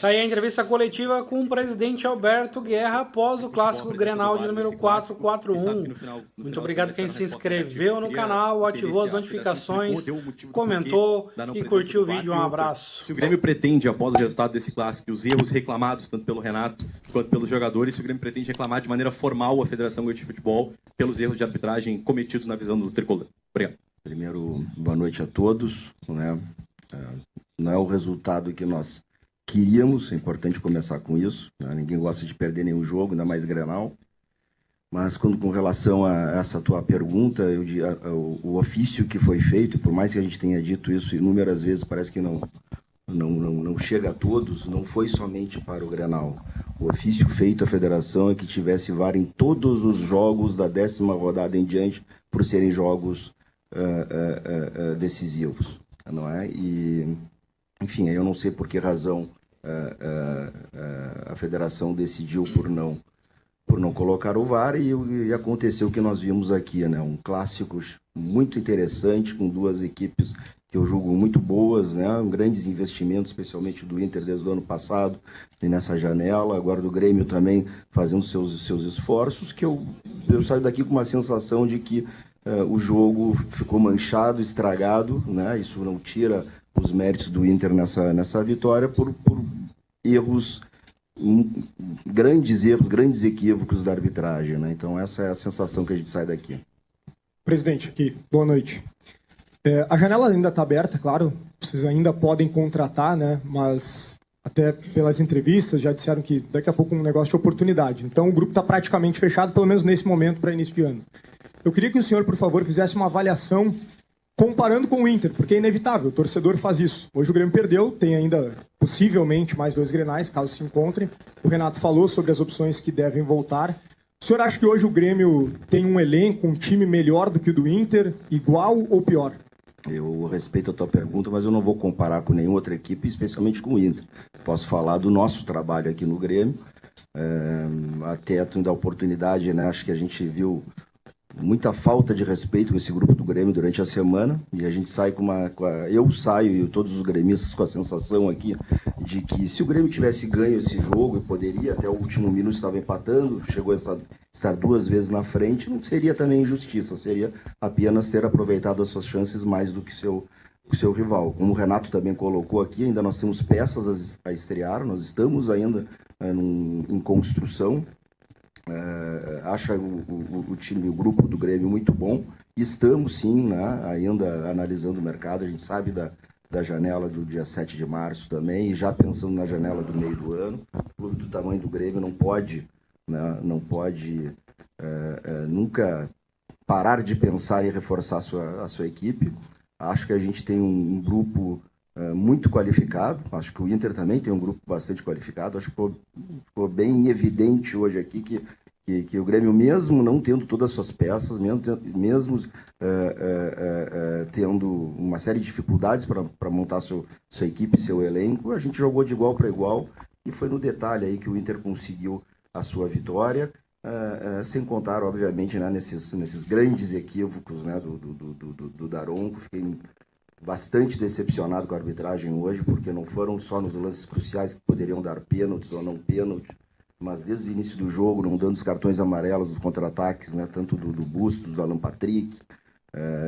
Tá aí a entrevista coletiva com o presidente Alberto Guerra após o clássico Grenal de número 441. Muito obrigado quem se inscreveu no canal, ativou as notificações, comentou e curtiu o vídeo. Um abraço. Se o Grêmio pretende, após o resultado desse clássico, os erros reclamados tanto pelo Renato quanto pelos jogadores, se o Grêmio pretende reclamar de maneira formal a Federação Gaúcha de Futebol pelos erros de arbitragem cometidos na visão do tricolor. Obrigado. Primeiro, boa noite a todos. Não é o resultado que nós queríamos, é importante começar com isso. Ninguém gosta de perder nenhum jogo, ainda mais Grenal. Mas com relação a essa tua pergunta, o ofício que foi feito, por mais que a gente tenha dito isso inúmeras vezes, parece que não chega a todos, não foi somente para o Grenal. O ofício feito à federação é que tivesse VAR em todos os jogos da 10ª rodada em diante, por serem jogos decisivos, não é? E, enfim, eu não sei por que razão a federação decidiu por não colocar o VAR e aconteceu o que nós vimos aqui, né? Um clássico muito interessante, com duas equipes que eu julgo muito boas, né? Grandes investimentos, especialmente do Inter desde o ano passado, e nessa janela, agora do Grêmio também fazendo seus esforços, que eu saio daqui com uma sensação de que o jogo ficou manchado, estragado, né? Isso não tira os méritos do Inter nessa vitória por erros, grandes equívocos da arbitragem, né? Então essa é a sensação que a gente sai daqui. Presidente, aqui, boa noite. A janela ainda está aberta, claro, vocês ainda podem contratar, né? Mas até pelas entrevistas já disseram que daqui a pouco um negócio de oportunidade. Então o grupo está praticamente fechado, pelo menos nesse momento, para início de ano. Eu queria que o senhor, por favor, fizesse uma avaliação comparando com o Inter, porque é inevitável, o torcedor faz isso. Hoje o Grêmio perdeu, tem ainda possivelmente mais 2 Grenais, caso se encontrem. O Renato falou sobre as opções que devem voltar. O senhor acha que hoje o Grêmio tem um elenco, um time melhor do que o do Inter, igual ou pior? Eu respeito a tua pergunta, mas eu não vou comparar com nenhuma outra equipe, especialmente com o Inter. Posso falar do nosso trabalho aqui no Grêmio, até tu me dar oportunidade, né? Acho que a gente viu muita falta de respeito com esse grupo do Grêmio durante a semana, e a gente sai eu saio e todos os gremistas com a sensação aqui de que se o Grêmio tivesse ganho esse jogo, e poderia, até o último minuto estava empatando, chegou a estar 2 vezes na frente, não seria também injustiça, seria apenas ter aproveitado as suas chances mais do que o seu rival. Como o Renato também colocou aqui, ainda nós temos peças a estrear, nós estamos ainda em construção. Acho o time, o grupo do Grêmio muito bom. Estamos, sim, né, ainda analisando o mercado. A gente sabe da janela do dia 7 de março também, e já pensando na janela do meio do ano. O clube do tamanho do Grêmio não pode nunca parar de pensar em reforçar a sua equipe. Acho que a gente tem um grupo muito qualificado. Acho que o Inter também tem um grupo bastante qualificado. Acho que ficou bem evidente hoje aqui que o Grêmio, mesmo não tendo todas as suas peças, mesmo tendo uma série de dificuldades para montar sua equipe, seu elenco, a gente jogou de igual para igual, e foi no detalhe aí que o Inter conseguiu a sua vitória, sem contar, obviamente, né, nesses grandes equívocos, né, do Daronco. Fiquei bastante decepcionado com a arbitragem hoje, porque não foram só nos lances cruciais que poderiam dar pênaltis ou não pênaltis, mas desde o início do jogo, não dando os cartões amarelos dos contra-ataques, né, tanto do Bustos, do Alan Patrick.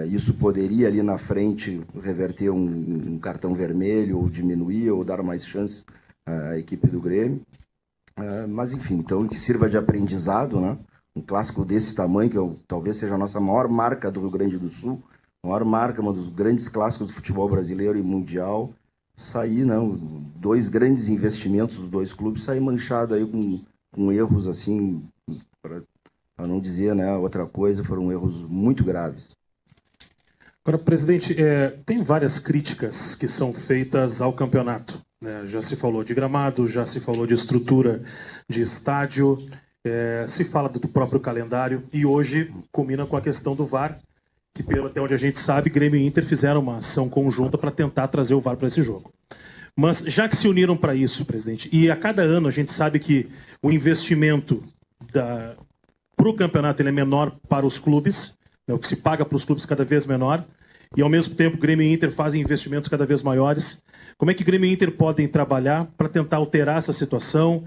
Isso poderia ali na frente reverter um cartão vermelho, ou diminuir, ou dar mais chances à equipe do Grêmio. Mas enfim, então que sirva de aprendizado, né? Um clássico desse tamanho, que talvez seja a nossa maior marca do Rio Grande do Sul, maior marca, um dos grandes clássicos do futebol brasileiro e mundial, sair, não, 2 grandes investimentos dos 2 clubes, sair manchado aí com erros assim, para não dizer, né, outra coisa, foram erros muito graves. Agora, presidente, tem várias críticas que são feitas ao campeonato, né? Já se falou de gramado, já se falou de estrutura de estádio, se fala do próprio calendário, e hoje culmina com a questão do VAR, que, até onde a gente sabe, Grêmio e Inter fizeram uma ação conjunta para tentar trazer o VAR para esse jogo. Mas já que se uniram para isso, presidente, e a cada ano a gente sabe que o investimento para o campeonato ele é menor para os clubes, né, o que se paga para os clubes cada vez menor, e ao mesmo tempo Grêmio e Inter fazem investimentos cada vez maiores. Como é que Grêmio e Inter podem trabalhar para tentar alterar essa situação,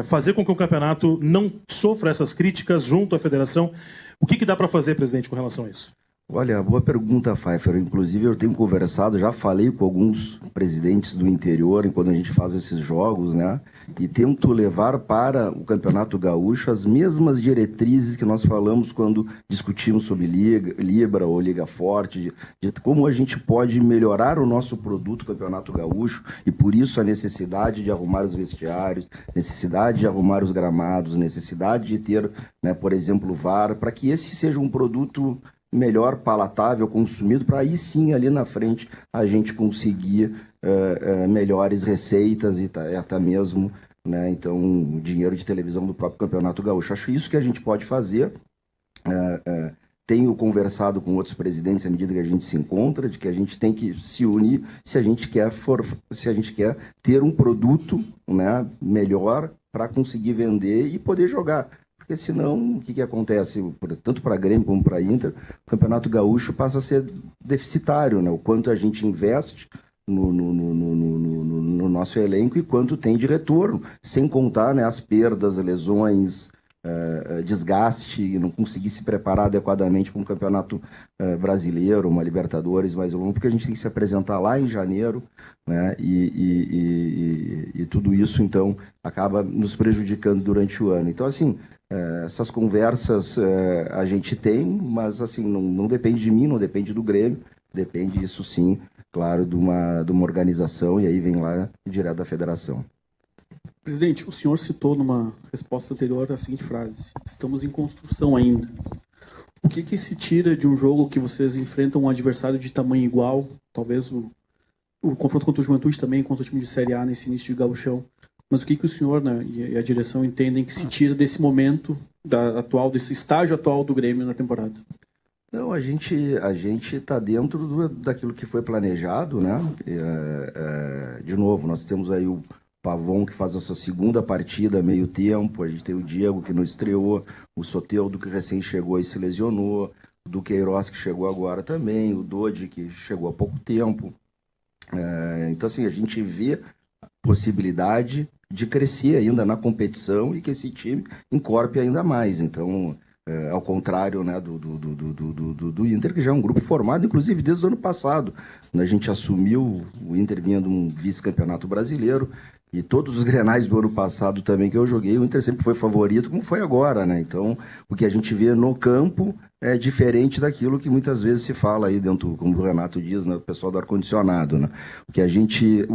fazer com que o campeonato não sofra essas críticas junto à federação? O que dá para fazer, presidente, com relação a isso? Olha, boa pergunta, Pfeiffer. Inclusive, eu tenho conversado, já falei com alguns presidentes do interior quando a gente faz esses jogos, né? E tento levar para o Campeonato Gaúcho as mesmas diretrizes que nós falamos quando discutimos sobre Libra ou Liga Forte, de como a gente pode melhorar o nosso produto Campeonato Gaúcho, e por isso a necessidade de arrumar os vestiários, necessidade de arrumar os gramados, necessidade de ter, né, por exemplo, VAR, para que esse seja um produto melhor, palatável, consumido, para aí sim, ali na frente, a gente conseguir melhores receitas e até mesmo, né, então, dinheiro de televisão do próprio Campeonato Gaúcho. Acho isso que a gente pode fazer. Tenho conversado com outros presidentes à medida que a gente se encontra, de que a gente tem que se unir se a gente quer ter um produto, né, melhor para conseguir vender e poder jogar. Porque senão, o que acontece? Tanto para Grêmio como para Inter, o Campeonato Gaúcho passa a ser deficitário, né? O quanto a gente investe no nosso elenco e quanto tem de retorno, sem contar, né, as perdas, lesões, desgaste, e não conseguir se preparar adequadamente para um campeonato brasileiro, uma Libertadores mais longo, porque a gente tem que se apresentar lá em janeiro, né? E tudo isso, então, acaba nos prejudicando durante o ano. Então, assim, essas conversas a gente tem, mas assim, não depende de mim, não depende do Grêmio, depende, isso sim, claro, de uma organização, e aí vem lá direto da federação. Presidente, o senhor citou numa resposta anterior a seguinte frase: estamos em construção ainda. O que se tira de um jogo que vocês enfrentam um adversário de tamanho igual, talvez o confronto contra o Juventude também, contra o time de Série A nesse início de gauchão, mas o que o senhor, né, e a direção entendem que se tira desse momento desse estágio atual do Grêmio na temporada? Não, a gente está dentro daquilo que foi planejado, né? De novo, nós temos aí o Pavon, que faz a sua segunda partida, meio tempo. A gente tem o Diego, que não estreou, o Soteldo, que recém chegou e se lesionou, o Duqueiroz, que chegou agora também, o Dodi, que chegou há pouco tempo. Então, assim, a gente vê a possibilidade de crescer ainda na competição e que esse time encorpe ainda mais. Então, ao contrário, né, do Inter, que já é um grupo formado, inclusive desde o ano passado, quando a gente assumiu, o Inter vinha de um vice-campeonato brasileiro, e todos os Grenais do ano passado também que eu joguei, o Inter sempre foi favorito, como foi agora, né? Então, o que a gente vê no campo é diferente daquilo que muitas vezes se fala aí dentro, como o Renato diz, né, o pessoal do ar-condicionado, né? O que a gente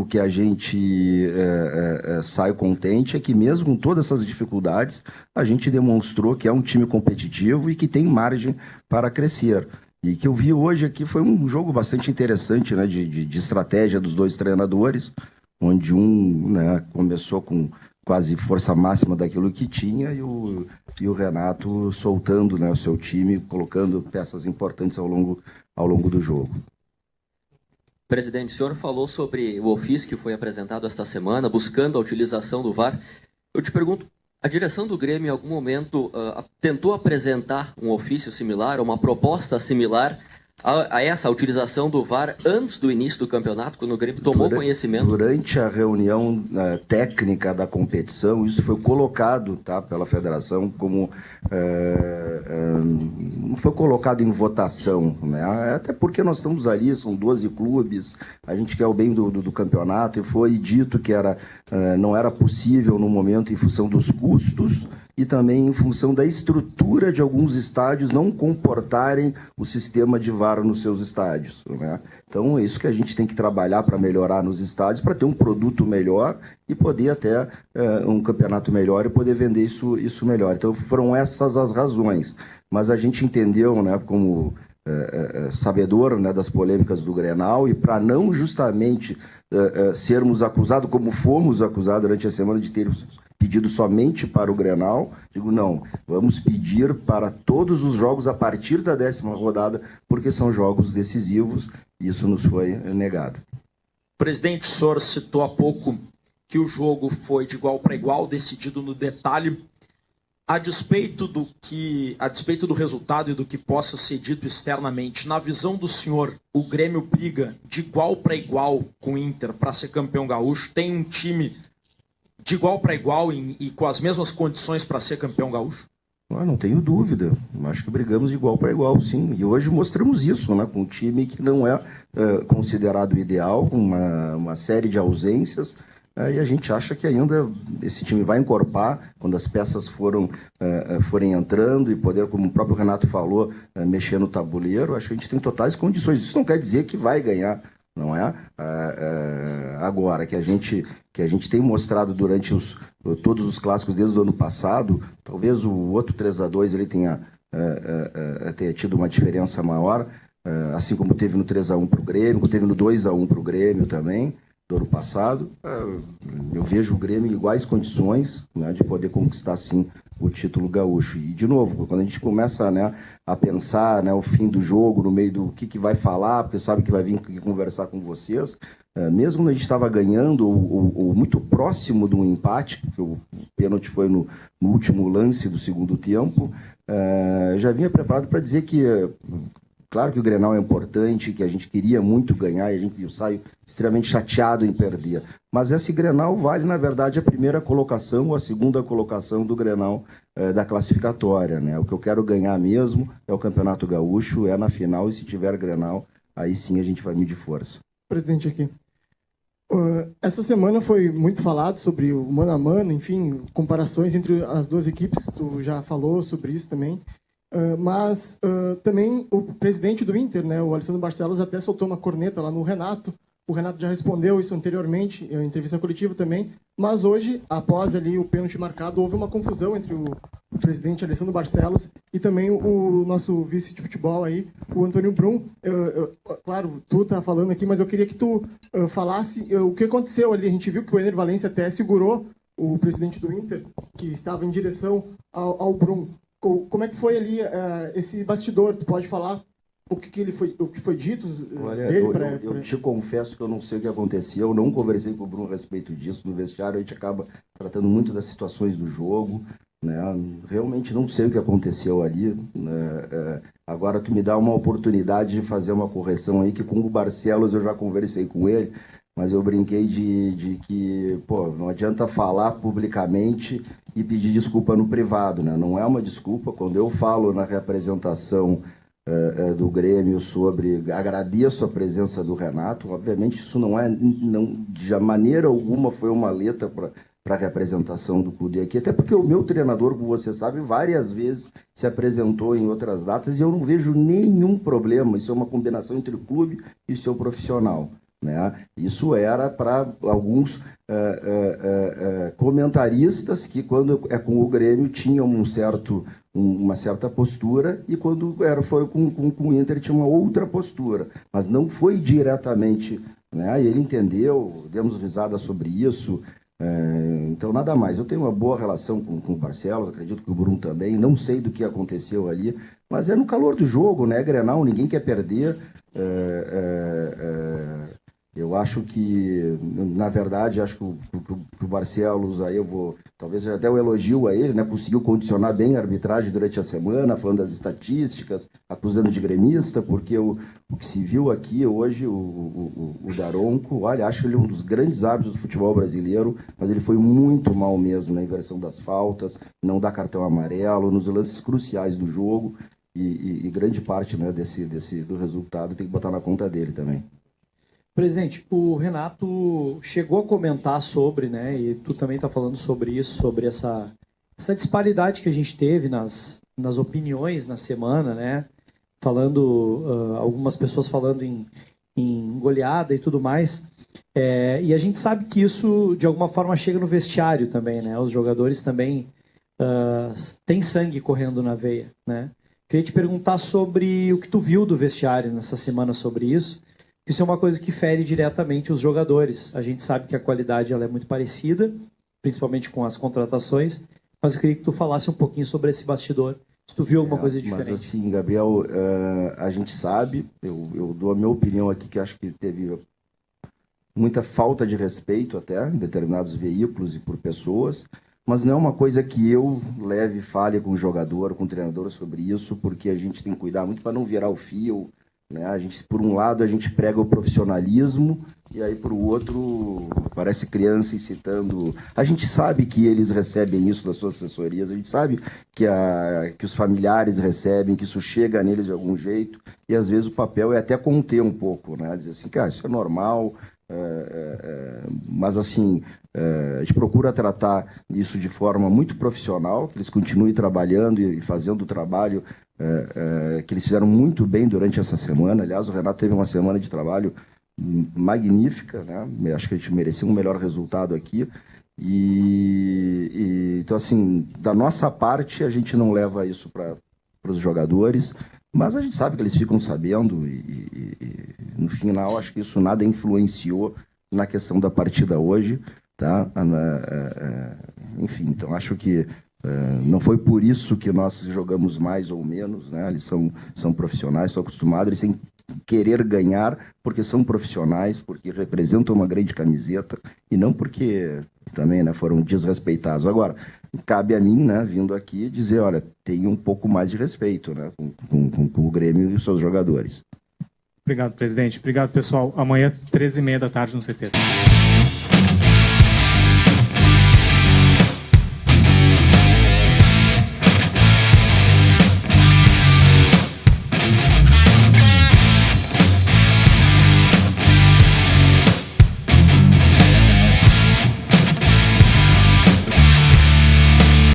sai contente é que mesmo com todas essas dificuldades, a gente demonstrou que é um time competitivo e que tem margem para crescer. E que eu vi hoje aqui foi um jogo bastante interessante, né, de estratégia dos dois treinadores, onde um, né, começou com quase força máxima daquilo que tinha e o Renato soltando, né, o seu time, colocando peças importantes ao longo do jogo. Presidente, o senhor falou sobre o ofício que foi apresentado esta semana, buscando a utilização do VAR. Eu te pergunto, a direção do Grêmio em algum momento tentou apresentar um ofício similar, uma proposta similar a essa utilização do VAR antes do início do campeonato, quando o Grêmio tomou conhecimento? Durante a reunião técnica da competição, isso foi colocado, tá, pela federação como... não foi colocado em votação, né? Até porque nós estamos ali, são 12 clubes, a gente quer o bem do campeonato, e foi dito que não era possível no momento em função dos custos e também em função da estrutura de alguns estádios não comportarem o sistema de VAR nos seus estádios, né? Então, é isso que a gente tem que trabalhar para melhorar nos estádios, para ter um produto melhor e poder até um campeonato melhor e poder vender isso melhor. Então, foram essas as razões. Mas a gente entendeu, né, como sabedor, né, das polêmicas do Grenal, e para não justamente sermos acusados, como fomos acusados durante a semana, de ter pedido somente para o Grenal, digo, não, vamos pedir para todos os jogos a partir da 10ª rodada, porque são jogos decisivos, e isso nos foi negado. Presidente, o senhor citou há pouco que o jogo foi de igual para igual, decidido no detalhe. A despeito do resultado e do que possa ser dito externamente, na visão do senhor, o Grêmio briga de igual para igual com o Inter para ser campeão gaúcho? Tem um time de igual para igual e com as mesmas condições para ser campeão gaúcho? Não tenho dúvida. Acho que brigamos de igual para igual, sim. E hoje mostramos isso, né? Com um time que não é considerado ideal, com uma série de ausências. E a gente acha que ainda esse time vai encorpar quando as peças forem entrando e poder, como o próprio Renato falou, mexer no tabuleiro. Acho que a gente tem totais condições. Isso não quer dizer que vai ganhar, não é? Agora, que a gente tem mostrado durante todos os clássicos desde o ano passado, talvez o outro 3-2 ele tenha tido uma diferença maior, assim como teve no 3-1 para o Grêmio, como teve no 2-1 para o Grêmio também, do ano passado. Eu vejo o Grêmio em iguais condições, né, de poder conquistar, sim, o título gaúcho. E, de novo, quando a gente começa, né, a pensar, né, o fim do jogo, no meio do que vai falar, porque sabe que vai vir aqui conversar com vocês, mesmo quando a gente estava ganhando ou muito próximo de um empate, porque o pênalti foi no último lance do segundo tempo, já vinha preparado para dizer que... Claro que o Grenal é importante, que a gente queria muito ganhar, e eu saio extremamente chateado em perder. Mas esse Grenal vale, na verdade, a primeira colocação ou a segunda colocação do Grenal da classificatória, né? O que eu quero ganhar mesmo é o Campeonato Gaúcho, é na final, e se tiver Grenal, aí sim a gente vai medir força. Presidente, aqui. Essa semana foi muito falado sobre o mano a mano, enfim, comparações entre as duas equipes, tu já falou sobre isso também. Mas também o presidente do Inter, né, o Alessandro Barcelos, até soltou uma corneta lá no Renato. O Renato já respondeu isso anteriormente, em entrevista coletiva também. Mas hoje, após ali o pênalti marcado, houve uma confusão entre o presidente Alessandro Barcelos e também o nosso vice de futebol aí, o Antônio Brum. Claro, tu tá falando aqui, mas eu queria que tu falasse o que aconteceu ali. A gente viu que o Ener Valencia até segurou o presidente do Inter, que estava em direção ao Brum. Como é que foi ali esse bastidor? Tu pode falar o que foi dito? Olha, eu te confesso que eu não sei o que aconteceu. Eu não conversei com o Bruno a respeito disso. No vestiário a gente acaba tratando muito das situações do jogo, né? Realmente não sei o que aconteceu ali. Agora tu me dá uma oportunidade de fazer uma correção aí, que com o Barcelos eu já conversei com ele, mas eu brinquei de que, não adianta falar publicamente e pedir desculpa no privado, né? Não é uma desculpa. Quando eu falo na representação do Grêmio agradeço a presença do Renato, obviamente isso não de maneira alguma foi uma letra para a representação do clube aqui, até porque o meu treinador, como você sabe, várias vezes se apresentou em outras datas e eu não vejo nenhum problema. Isso é uma combinação entre o clube e o seu profissional, né? Isso era para alguns comentaristas que, quando é com o Grêmio, tinham uma certa postura, e quando foi com o Inter tinha uma outra postura, mas não foi diretamente, né? E ele entendeu, demos risada sobre isso. Então, nada mais. Eu tenho uma boa relação com o Barcelos, acredito que o Bruno também. Não sei do que aconteceu ali, mas é no calor do jogo, né? Grenal, ninguém quer perder. Eu acho que, na verdade, acho que o Barcelos, aí talvez até o elogio a ele, né? Conseguiu condicionar bem a arbitragem durante a semana, falando das estatísticas, acusando de gremista, porque o que se viu aqui hoje, o Daronco, olha, acho ele um dos grandes árbitros do futebol brasileiro, mas ele foi muito mal mesmo na inversão das faltas, não dá cartão amarelo, nos lances cruciais do jogo, e grande parte, né, do resultado tem que botar na conta dele também. Presidente, o Renato chegou a comentar sobre, né, e tu também está falando sobre isso, sobre essa disparidade que a gente teve nas opiniões na semana, né, falando, algumas pessoas falando em goleada e tudo mais, e a gente sabe que isso, de alguma forma, chega no vestiário também, né, os jogadores também têm sangue correndo na veia, né. Queria te perguntar sobre o que tu viu do vestiário nessa semana sobre isso. Isso é uma coisa que fere diretamente os jogadores. A gente sabe que a qualidade ela é muito parecida, principalmente com as contratações, mas eu queria que tu falasse um pouquinho sobre esse bastidor, se tu viu alguma coisa diferente. Mas assim, Gabriel, a gente sabe, eu dou a minha opinião aqui, que acho que teve muita falta de respeito até em determinados veículos e por pessoas. mas não é uma coisa que eu leve e fale com o jogador, com o treinador sobre isso, porque a gente tem que cuidar muito para não virar o fio, né? A gente, por um lado, a gente prega o profissionalismo, e aí, por outro, parece criança incitando. A gente sabe que eles recebem isso das suas assessorias, a gente sabe que os familiares recebem, que isso chega neles de algum jeito, e às vezes o papel é até conter um pouco, né? Dizer assim, cara, isso é normal, mas assim, a gente procura tratar isso de forma muito profissional, que eles continuem trabalhando e fazendo o trabalho que eles fizeram muito bem durante essa semana. Aliás, o Renato teve uma semana de trabalho magnífica, né? Acho que a gente merecia um melhor resultado aqui. Então, assim, da nossa parte, a gente não leva isso para os jogadores, mas a gente sabe que eles ficam sabendo e no final, acho que isso nada influenciou na questão da partida hoje, tá? Enfim, então acho que não foi por isso que nós jogamos mais ou menos, né? Eles são profissionais, estão acostumados, eles têm querer ganhar porque são profissionais, porque representam uma grande camiseta e não porque também, né, foram desrespeitados. Agora, cabe a mim, né, vindo aqui, dizer, olha, tenha um pouco mais de respeito, né, com o Grêmio e os seus jogadores. Obrigado, presidente. Obrigado, pessoal. Amanhã, 13h30 da tarde, no CT.